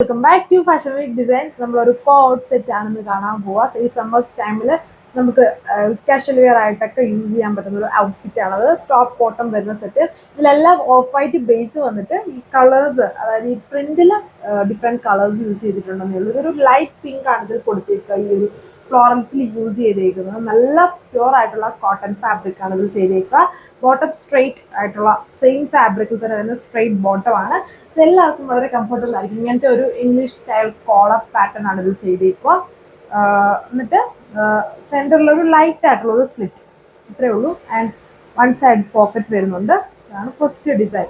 Welcome back to fashion week designs. നമ്മളൊരു coat set ആണെന്ന് കാണാൻ പോവാ. ഈ സമ്മർ ടൈമിൽ നമുക്ക് കാഷ്വൽ വെയർ ആയിട്ടൊക്കെ യൂസ് ചെയ്യാൻ പറ്റുന്ന ഒരു ഔട്ട്ഫിറ്റ് ആണത്. ടോപ്പ് ബോട്ടം വരുന്ന സെറ്റ്. ഇതിലെല്ലാം ഓഫ് വൈറ്റ് ബേസ് വന്നിട്ട് ഈ കളേഴ്സ്, അതായത് ഈ പ്രിന്റിൽ ഡിഫറെന്റ് കളേഴ്സ് യൂസ് ചെയ്തിട്ടുണ്ടെന്നേ ഉള്ളൂ. ഇതൊരു ലൈറ്റ് പിങ്ക് ആണ് ഇതിൽ കൊടുത്തിരിക്കുക. ഈ ഒരു ഫ്ലോറൻസിൽ യൂസ് ചെയ്തേക്കുന്നത് നല്ല പ്യുവർ ആയിട്ടുള്ള കോട്ടൺ ഫാബ്രിക് ആണ് ഇതിൽ ചെയ്തേക്കുക. ബോട്ടം സ്ട്രെയിറ്റ് ആയിട്ടുള്ള സെയിം ഫാബ്രിക്കിൽ തന്നെ വരുന്ന സ്ട്രെയിറ്റ് ബോട്ടം ആണ്. ഇതെല്ലാവർക്കും വളരെ കംഫർട്ടബിൾ ആയിരിക്കും. ഇങ്ങനത്തെ ഒരു ഇംഗ്ലീഷ് സ്റ്റൈൽ കോളർ പാറ്റേൺ ആണ് ഇത് ചെയ്തേക്കുക. എന്നിട്ട് സെന്ററിലൊരു ലൈറ്റ് ആയിട്ടുള്ള ഒരു സ്ലിറ്റ്, ഇത്രയേ ഉള്ളൂ. ആൻഡ് വൺ സൈഡ് പോക്കറ്റ് വരുന്നുണ്ട്. ഇതാണ് ഫസ്റ്റ് ഡിസൈൻ.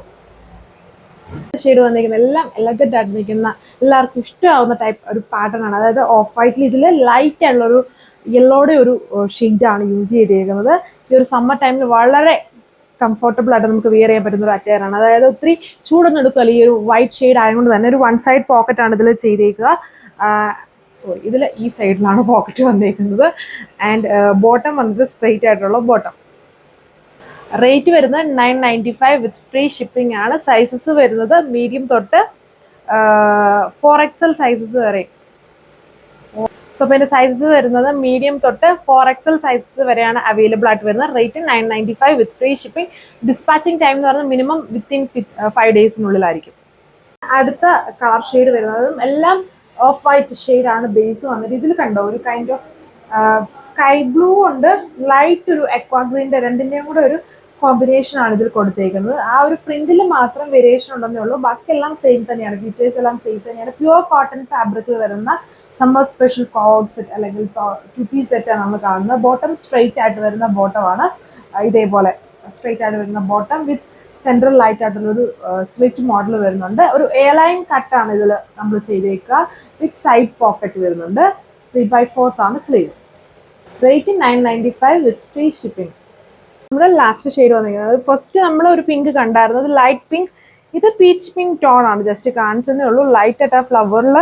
ഷെയ്ഡ് വന്നിരിക്കുന്ന എല്ലാം എലഗന്റ് ആയിട്ട് നിൽക്കുന്ന, എല്ലാവർക്കും ഇഷ്ടമാവുന്ന ടൈപ്പ് ഒരു പാറ്റേൺ ആണ്. അതായത് ഓഫ് വൈറ്റിൽ ഇതിൽ ലൈറ്റ് ആയിട്ടുള്ളൊരു യെല്ലോയുടെ ഒരു ഷെയ്ഡാണ് യൂസ് ചെയ്തേക്കുന്നത്. ഈ ഒരു സമ്മർ ടൈമിൽ വളരെ കംഫർട്ടബിൾ ആയിട്ട് നമുക്ക് വെയർ ചെയ്യാൻ പറ്റുന്ന ഒരു അറ്റയർ ആണ്. അതായത് ഒത്തിരി ചൂടൊന്നും എടുക്കുമല്ലോ. ഈ ഒരു വൈറ്റ് ഷെയ്ഡ് ആയതുകൊണ്ട് തന്നെ ഒരു വൺ സൈഡ് പോക്കറ്റ് ആണ് ഇതിൽ ചെയ്തേക്കുക. സോറി, ഇതിൽ ഈ സൈഡിലാണ് പോക്കറ്റ് വന്നേക്കുന്നത്. ആൻഡ് ബോട്ടം വന്നത് സ്ട്രെയിറ്റ് ആയിട്ടുള്ള ബോട്ടം. റേറ്റ് വരുന്നത് 995 വിത്ത് ഫ്രീ ഷിപ്പിംഗ് ആണ്. സൈസസ് വരുന്നത് മീഡിയം തൊട്ട് 4XL സൈസസ് വരെ. സോ അപ്പോൾ ഇതിൻ്റെ സൈസസ് വരുന്നത് മീഡിയം തൊട്ട് 4XL സൈസസ് വരെയാണ് അവൈലബിൾ ആയിട്ട് വരുന്നത്. Rate 995 with free shipping. Dispatching time എന്ന് പറയുന്നത് മിനിമം വിത്തിൻ 5 ഡേയ്സിനുള്ളിലായിരിക്കും. അടുത്ത കളർ ഷെയ്ഡ് വരുന്നതും എല്ലാം ഓഫ് വൈറ്റ് ഷെയ്ഡാണ് ബേസ് വന്നിട്ട്. ഇതിൽ കണ്ടോ ഒരു കൈൻഡ് ഓഫ് സ്കൈ ബ്ലൂ ഉണ്ട്, ലൈറ്റ് ഒരു എക്വാ ഗ്രീൻ്റെ, രണ്ടിൻ്റെയും കൂടെ ഒരു കോമ്പിനേഷൻ ആണ് ഇതിൽ കൊടുത്തേക്കുന്നത്. ആ ഒരു പ്രിന്റിൽ മാത്രം വേരിയേഷൻ ഉണ്ടെന്നേ ഉള്ളൂ. ബാക്കിയെല്ലാം സെയിം തന്നെയാണ്. ഫീച്ചേഴ്സ് എല്ലാം സെയിം തന്നെയാണ്. പ്യുവർ കോട്ടൺ ഫാബ്രിക്കിൽ വരുന്ന സമ്മർ സ്പെഷ്യൽ കോട്ട് സെറ്റ് അല്ലെങ്കിൽ ടു സെറ്റ് ആണ് നമ്മൾ കാണുന്നത്. ബോട്ടം സ്ട്രെയിറ്റ് ആയിട്ട് വരുന്ന ബോട്ടമാണ്. ഇതേപോലെ സ്ട്രെയിറ്റ് ആയിട്ട് വരുന്ന ബോട്ടം വിത്ത് സെൻട്രൽ ലൈറ്റ് ആയിട്ടുള്ളൊരു സ്ലിറ്റ് മോഡൽ വരുന്നുണ്ട്. ഒരു എയർലൈൻ കട്ടാണ് ഇതിൽ നമ്മൾ ചെയ്തേക്കുക. വിത്ത് സൈഡ് പോക്കറ്റ് വരുന്നുണ്ട്. 3/4 ആണ് sleeve. Rate 995 with free shipping. നമ്മുടെ ലാസ്റ്റ് ഷെയ്ഡ് വന്നിരിക്കുന്നത്, ഫസ്റ്റ് നമ്മൾ ഒരു പിങ്ക് കണ്ടായിരുന്നത് ലൈറ്റ് പിങ്ക്. ഇത് പീച്ച് പിങ്ക് ടോൺ ആണ്. ജസ്റ്റ് കാണിച്ചതേ ഉള്ളൂ. ലൈറ്റ് ആയിട്ട് ആ ഫ്ലവറിൽ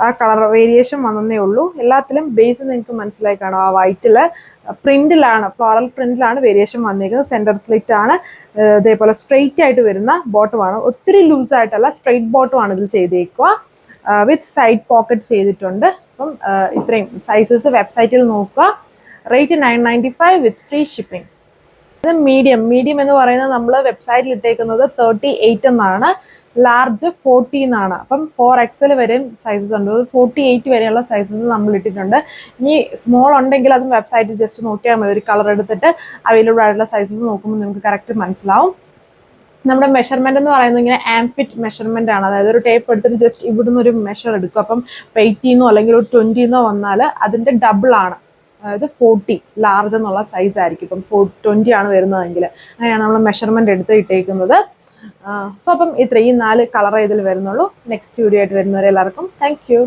ആ കളർ വേരിയേഷൻ വന്നേ ഉള്ളൂ. എല്ലാത്തിലും ബേസ് നിങ്ങൾക്ക് മനസ്സിലായി കാണും. ആ വൈറ്റിൽ പ്രിന്റിലാണ്, ഫ്ലോറൽ പ്രിന്റിലാണ് വേരിയേഷൻ വന്നിരിക്കുന്നത്. സെന്റർ സ്ലിറ്റ് ആണ്. ഇതേപോലെ സ്ട്രെയിറ്റ് ആയിട്ട് വരുന്ന ബോട്ടമാണ്. ഒത്തിരി ലൂസ് ആയിട്ടല്ല, സ്ട്രെയിറ്റ് ബോട്ടമാണ് ഇതിൽ ചെയ്തേക്കുക. വിത്ത് സൈഡ് പോക്കറ്റ് ചെയ്തിട്ടുണ്ട്. അപ്പം ഇത്രയും സൈസസ് വെബ്സൈറ്റിൽ നോക്കുക. Rate 995 with free shipping. Medium എന്ന് പറയുന്നത് നമ്മൾ വെബ്സൈറ്റിൽ ഇട്ടേക്കുന്നത് 38 എന്നാണ്. ലാർജ് 40 എന്നാണ്. അപ്പം 4XL വരെയും സൈസസ് ഉണ്ട്. 48 വരെയുള്ള സൈസസ് നമ്മൾ ഇട്ടിട്ടുണ്ട്. ഇനി സ്മോൾ ഉണ്ടെങ്കിൽ അതും വെബ്സൈറ്റിൽ ജസ്റ്റ് നോക്കിയാൽ മതി. ഒരു കളർ എടുത്തിട്ട് അവൈലബിൾ ആയിട്ടുള്ള സൈസസ് നോക്കുമ്പോൾ നിങ്ങൾക്ക് കറക്റ്റ് മനസ്സിലാവും. നമ്മുടെ മെഷർമെന്റ് എന്ന് പറയുന്നത് ഇങ്ങനെ ആംഫിറ്റ് മെഷർമെന്റ് ആണ്. അതായത് ഒരു ടേപ്പ് എടുത്തിട്ട് ജസ്റ്റ് ഇവിടുന്ന് ഒരു മെഷർ എടുക്കും. അപ്പം 80 അല്ലെങ്കിൽ ഒരു 20 വന്നാൽ അതിന്റെ ഡബിൾ ആണ്. അതായത് 40 ലാർജ് എന്നുള്ള സൈസ് ആയിരിക്കും. ഇപ്പം 20 ആണ് വരുന്നതെങ്കിൽ അങ്ങനെയാണ് നമ്മൾ മെഷർമെന്റ് എടുത്ത് ഇട്ടേക്കുന്നത്. സോ അപ്പം ഇത്രയും 4 കളർ ഇതിൽ വരുന്നുള്ളൂ. നെക്സ്റ്റ് വീഡിയോ ആയിട്ട് വരുന്നവരെ എല്ലാവർക്കും താങ്ക് യു.